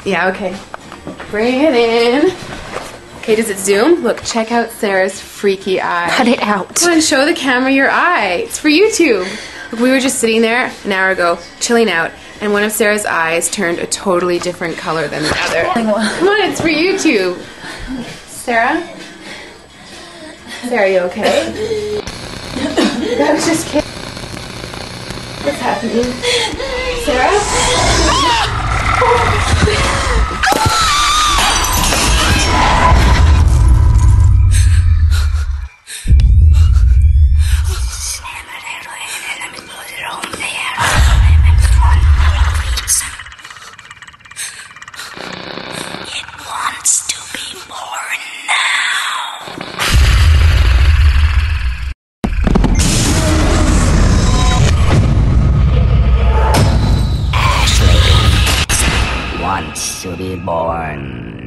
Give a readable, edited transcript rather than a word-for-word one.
Yeah, okay. Bring it in. Okay, does it zoom? Look, check out Sarah's freaky eye. Cut it out. Come on, show the camera your eye. It's for YouTube. Look, we were just sitting there an hour ago, chilling out, and one of Sarah's eyes turned a totally different color than the other. Come on, it's for YouTube. Sarah? Sarah, you okay? I was just kidding. What's happening? Sarah? It wants to be born now. Ashley wants to be born